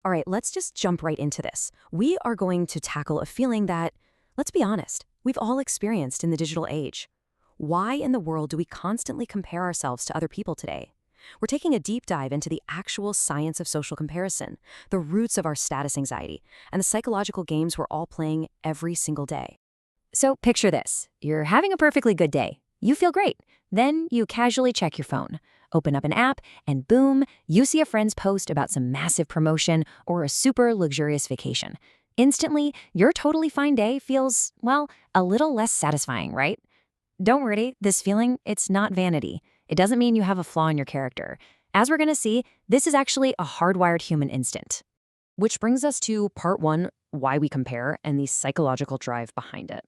All right, let's just jump right into this. We are going to tackle a feeling that, let's be honest, we've all experienced in the digital age. Why in the world do we constantly compare ourselves to other people today? We're taking a deep dive into the actual science of social comparison, the roots of our status anxiety, and the psychological games we're all playing every single day. So picture this. You're having a perfectly good day. You feel great. Then you casually check your phone, open up an app, and boom, you see a friend's post about some massive promotion or a super luxurious vacation. Instantly, your totally fine day feels, well, a little less satisfying, right? Don't worry, this feeling, it's not vanity. It doesn't mean you have a flaw in your character. As we're going to see, this is actually a hardwired human instinct. Which brings us to part one, why we compare, and the psychological drive behind it.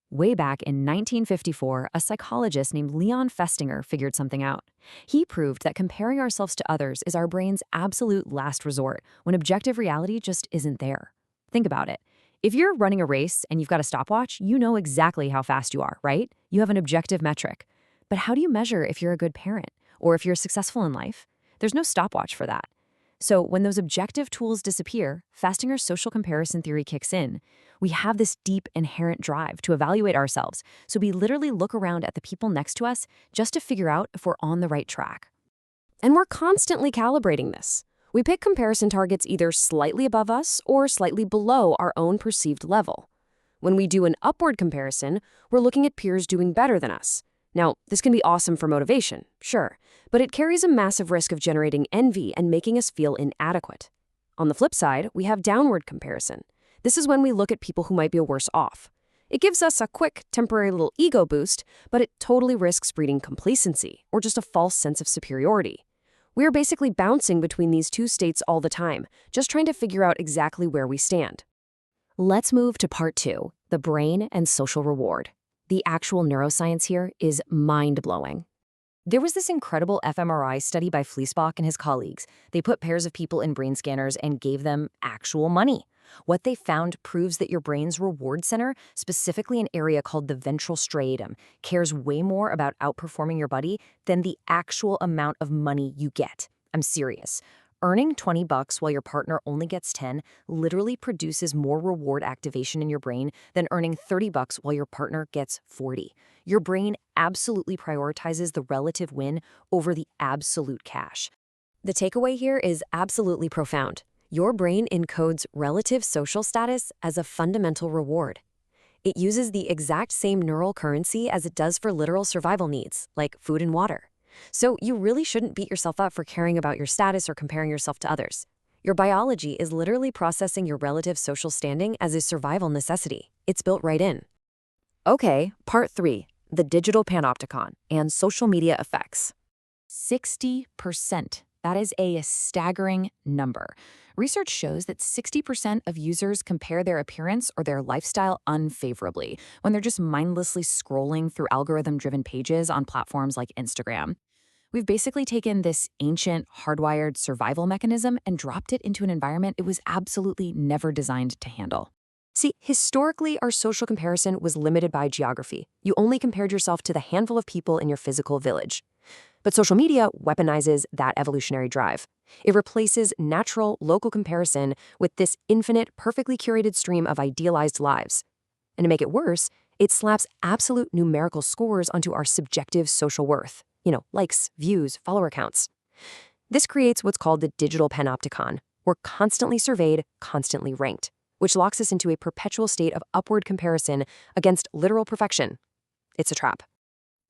Way back in 1954, a psychologist named Leon Festinger figured something out. He proved that comparing ourselves to others is our brain's absolute last resort when objective reality just isn't there. Think about it. If you're running a race and you've got a stopwatch, you know exactly how fast you are, right? You have an objective metric. But how do you measure if you're a good parent or if you're successful in life? There's no stopwatch for that. So when those objective tools disappear, Festinger's social comparison theory kicks in. We have this deep inherent drive to evaluate ourselves, so we literally look around at the people next to us just to figure out if we're on the right track. And we're constantly calibrating this. We pick comparison targets either slightly above us or slightly below our own perceived level. When we do an upward comparison, we're looking at peers doing better than us. Now, this can be awesome for motivation, sure, but it carries a massive risk of generating envy and making us feel inadequate. On the flip side, we have downward comparison. This is when we look at people who might be worse off. It gives us a quick, temporary little ego boost, but it totally risks breeding complacency or just a false sense of superiority. We are basically bouncing between these two states all the time, just trying to figure out exactly where we stand. Let's move to part two, the brain and social reward. The actual neuroscience here is mind-blowing. There was this incredible fMRI study by Fleesbach and his colleagues. They put pairs of people in brain scanners and gave them actual money. What they found proves that your brain's reward center, specifically an area called the ventral striatum, cares way more about outperforming your buddy than the actual amount of money you get. I'm serious. Earning $20 while your partner only gets 10 literally produces more reward activation in your brain than earning $30 while your partner gets 40. Your brain absolutely prioritizes the relative win over the absolute cash. The takeaway here is absolutely profound. Your brain encodes relative social status as a fundamental reward. It uses the exact same neural currency as it does for literal survival needs, like food and water. So you really shouldn't beat yourself up for caring about your status or comparing yourself to others. Your biology is literally processing your relative social standing as a survival necessity. It's built right in. Okay, part three, the digital panopticon and social media effects. 60%. That is a staggering number. Research shows that 60% of users compare their appearance or their lifestyle unfavorably when they're just mindlessly scrolling through algorithm-driven pages on platforms like Instagram. We've basically taken this ancient, hardwired survival mechanism and dropped it into an environment it was absolutely never designed to handle. See, historically, our social comparison was limited by geography. You only compared yourself to the handful of people in your physical village. But social media weaponizes that evolutionary drive. It replaces natural, local comparison with this infinite, perfectly curated stream of idealized lives. And to make it worse, it slaps absolute numerical scores onto our subjective social worth. Likes, views, follower counts. This creates what's called the digital panopticon. We're constantly surveyed, constantly ranked, which locks us into a perpetual state of upward comparison against literal perfection. It's a trap.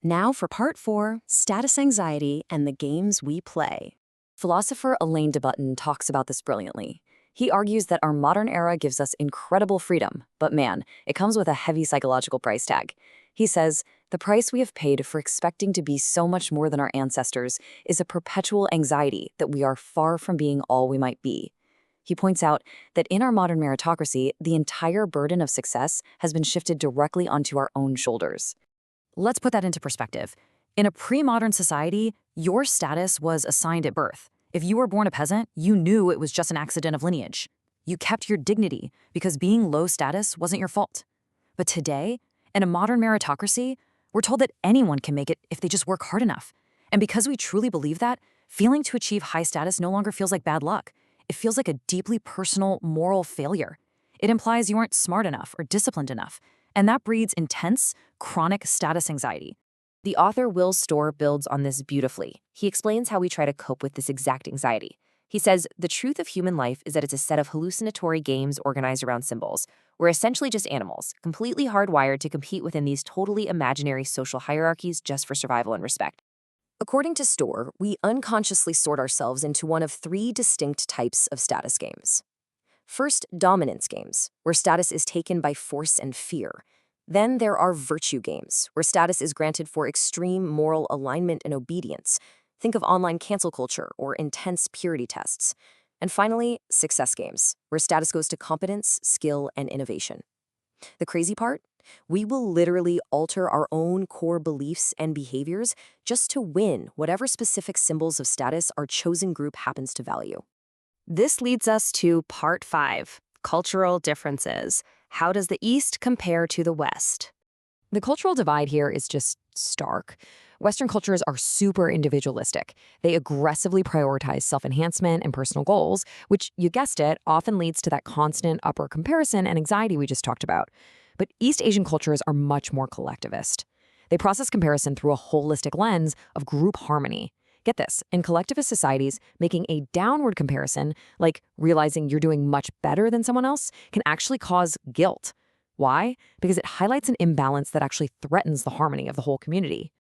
Now for part four, status anxiety and the games we play. Philosopher Alain de Botton talks about this brilliantly. He argues that our modern era gives us incredible freedom, but man, it comes with a heavy psychological price tag. He says, the price we have paid for expecting to be so much more than our ancestors is a perpetual anxiety that we are far from being all we might be. He points out that in our modern meritocracy, the entire burden of success has been shifted directly onto our own shoulders. Let's put that into perspective. In a pre-modern society, your status was assigned at birth. If you were born a peasant, you knew it was just an accident of lineage. You kept your dignity because being low status wasn't your fault. But today, in a modern meritocracy, we're told that anyone can make it if they just work hard enough. And because we truly believe that, failing to achieve high status no longer feels like bad luck. it feels like a deeply personal moral failure. It implies you aren't smart enough or disciplined enough, and that breeds intense, chronic status anxiety. The author Will Storr builds on this beautifully. He explains how we try to cope with this exact anxiety. He says, the truth of human life is that it's a set of hallucinatory games organized around symbols. We're essentially just animals, completely hardwired to compete within these totally imaginary social hierarchies just for survival and respect. According to Storr, we unconsciously sort ourselves into one of three distinct types of status games. First, dominance games, where status is taken by force and fear. Then there are virtue games, where status is granted for extreme moral alignment and obedience. Think of online cancel culture or intense purity tests. And finally, success games, where status goes to competence, skill, and innovation. The crazy part? We will literally alter our own core beliefs and behaviors just to win whatever specific symbols of status our chosen group happens to value. This leads us to Part 5, Cultural Differences. How does the East compare to the West? The cultural divide here is just stark. Western cultures are super individualistic. They aggressively prioritize self-enhancement and personal goals, which, you guessed it, often leads to that constant upward comparison and anxiety we just talked about. But East Asian cultures are much more collectivist. They process comparison through a holistic lens of group harmony. Get this, in collectivist societies, making a downward comparison, like realizing you're doing much better than someone else, can actually cause guilt. Why? Because it highlights an imbalance that actually threatens the harmony of the whole community.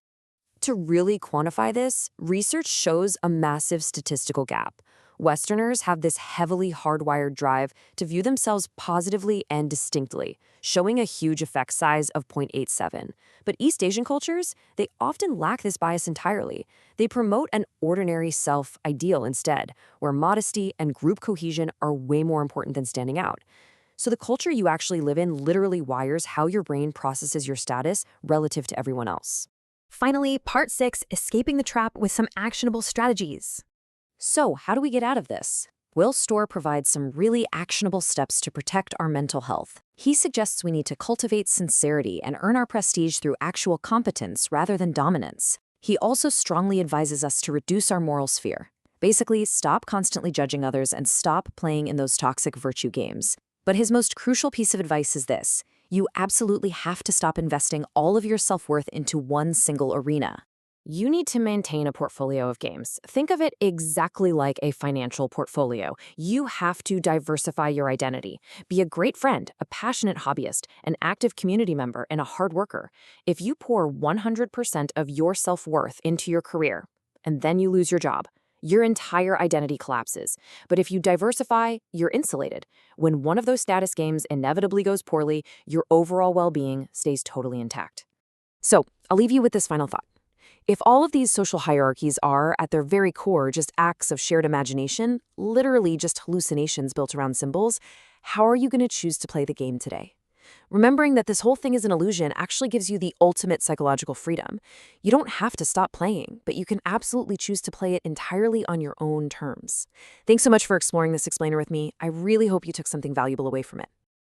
To really quantify this, research shows a massive statistical gap. Westerners have this heavily hardwired drive to view themselves positively and distinctly, showing a huge effect size of 0.87. But East Asian cultures, they often lack this bias entirely. They promote an ordinary self ideal instead, where modesty and group cohesion are way more important than standing out. So the culture you actually live in literally wires how your brain processes your status relative to everyone else. Finally, Part 6, Escaping the Trap with some actionable strategies. So, how do we get out of this? Will Storr provides some really actionable steps to protect our mental health. He suggests we need to cultivate sincerity and earn our prestige through actual competence rather than dominance. He also strongly advises us to reduce our moral sphere. Basically, stop constantly judging others and stop playing in those toxic virtue games. But his most crucial piece of advice is this: you absolutely have to stop investing all of your self-worth into one single arena. You need to maintain a portfolio of games. Think of it exactly like a financial portfolio. You have to diversify your identity. Be a great friend, a passionate hobbyist, an active community member, and a hard worker. If you pour 100% of your self-worth into your career, and then you lose your job, your entire identity collapses. But if you diversify, you're insulated. When one of those status games inevitably goes poorly, your overall well-being stays totally intact. So, I'll leave you with this final thought. If all of these social hierarchies are, at their very core, just acts of shared imagination, literally just hallucinations built around symbols, how are you going to choose to play the game today? Remembering that this whole thing is an illusion actually gives you the ultimate psychological freedom. You don't have to stop playing, but you can absolutely choose to play it entirely on your own terms. Thanks so much for exploring this explainer with me. I really hope you took something valuable away from it.